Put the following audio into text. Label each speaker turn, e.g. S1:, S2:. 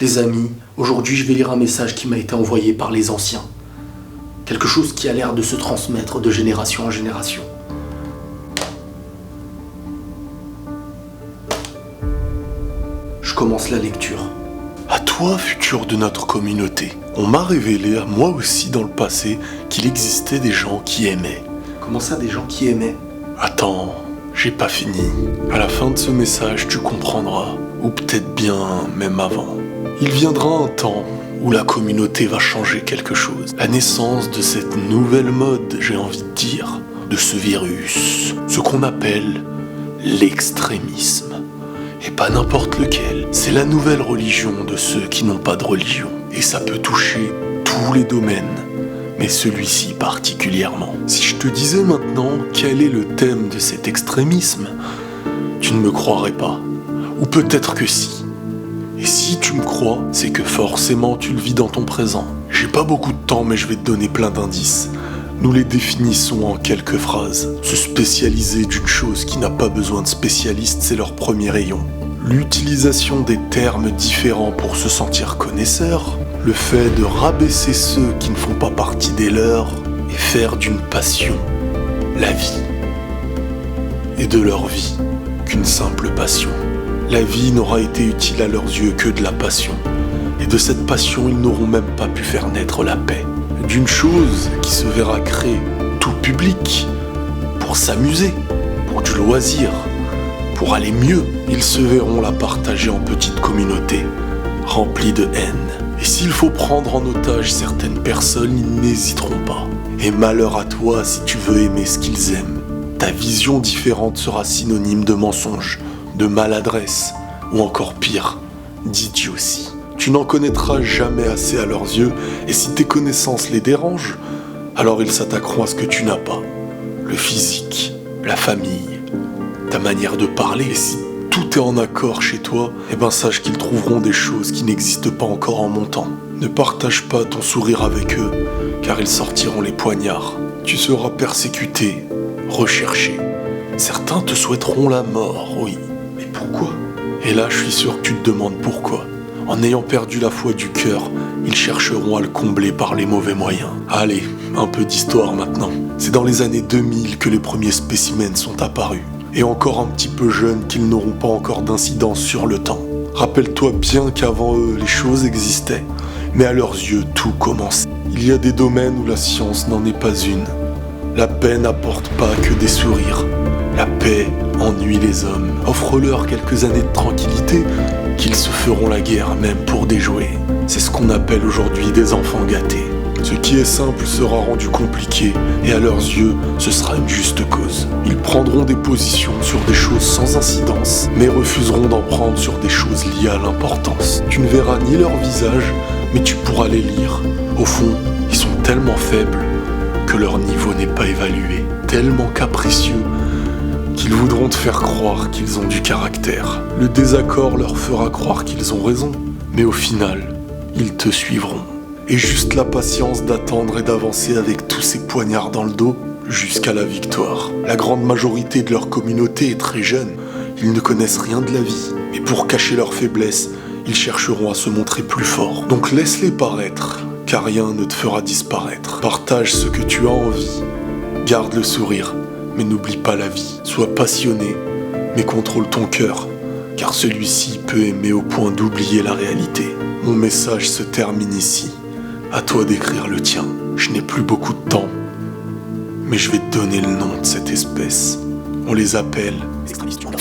S1: Les amis, aujourd'hui je vais lire un message qui m'a été envoyé par les anciens. Quelque chose qui a l'air de se transmettre de génération en génération. Je commence la lecture.
S2: À toi, futur de notre communauté, on m'a révélé à moi aussi dans le passé qu'il existait des gens qui aimaient.
S1: Comment ça, des gens qui aimaient?
S2: Attends, j'ai pas fini. À la fin de ce message, tu comprendras, ou peut-être bien même avant. Il viendra un temps où la communauté va changer quelque chose. La naissance de cette nouvelle mode, j'ai envie de dire, de ce virus, ce qu'on appelle l'extrémisme. Et pas n'importe lequel. C'est la nouvelle religion de ceux qui n'ont pas de religion. Et ça peut toucher tous les domaines, mais celui-ci particulièrement. Si je te disais maintenant quel est le thème de cet extrémisme, tu ne me croirais pas. Ou peut-être que si. Et si tu me crois, c'est que forcément tu le vis dans ton présent. J'ai pas beaucoup de temps, mais je vais te donner plein d'indices. Nous les définissons en quelques phrases. Se spécialiser d'une chose qui n'a pas besoin de spécialiste, c'est leur premier rayon. L'utilisation des termes différents pour se sentir connaisseur, le fait de rabaisser ceux qui ne font pas partie des leurs, et faire d'une passion la vie. Et de leur vie qu'une simple passion. La vie n'aura été utile à leurs yeux que de la passion. Et de cette passion, ils n'auront même pas pu faire naître la paix. D'une chose qui se verra créée tout public, pour s'amuser, pour du loisir, pour aller mieux, ils se verront la partager en petites communautés, remplies de haine. Et s'il faut prendre en otage certaines personnes, ils n'hésiteront pas. Et malheur à toi si tu veux aimer ce qu'ils aiment. Ta vision différente sera synonyme de mensonge, de maladresse, ou encore pire, d'idiotie. Tu n'en connaîtras jamais assez à leurs yeux, et si tes connaissances les dérangent, alors ils s'attaqueront à ce que tu n'as pas. Le physique, la famille, ta manière de parler. Et si tout est en accord chez toi, eh ben sache qu'ils trouveront des choses qui n'existent pas encore en mon temps. Ne partage pas ton sourire avec eux, car ils sortiront les poignards. Tu seras persécuté, recherché. Certains te souhaiteront la mort, oui. Mais pourquoi? Et là, je suis sûr que tu te demandes pourquoi. En ayant perdu la foi du cœur, ils chercheront à le combler par les mauvais moyens. Allez, un peu d'histoire maintenant. C'est dans les années 2000 que les premiers spécimens sont apparus. Et encore un petit peu jeunes qu'ils n'auront pas encore d'incidence sur le temps. Rappelle-toi bien qu'avant eux, les choses existaient. Mais à leurs yeux, tout commence. Il y a des domaines où la science n'en est pas une. La paix n'apporte pas que des sourires. La paix ennuie les hommes. Offre-leur quelques années de tranquillité, qu'ils se feront la guerre même pour des jouets. C'est ce qu'on appelle aujourd'hui des enfants gâtés. Ce qui est simple sera rendu compliqué, et à leurs yeux, ce sera une juste cause. Ils prendront des positions sur des choses sans incidence, mais refuseront d'en prendre sur des choses liées à l'importance. Tu ne verras ni leur visage, mais tu pourras les lire. Au fond, ils sont tellement faibles que leur niveau n'est pas évalué, tellement capricieux qu'ils voudront te faire croire qu'ils ont du caractère. Le désaccord leur fera croire qu'ils ont raison, mais au final, ils te suivront. Et juste la patience d'attendre et d'avancer avec tous ces poignards dans le dos jusqu'à la victoire. La grande majorité de leur communauté est très jeune, ils ne connaissent rien de la vie. Et pour cacher leur faiblesse, ils chercheront à se montrer plus forts. Donc laisse-les paraître, car rien ne te fera disparaître. Partage ce que tu as envie, garde le sourire, mais n'oublie pas la vie. Sois passionné, mais contrôle ton cœur, car celui-ci peut aimer au point d'oublier la réalité. Mon message se termine ici. À toi d'écrire le tien. Je n'ai plus beaucoup de temps, mais je vais te donner le nom de cette espèce. On les appelle
S3: les extrémistes du manga.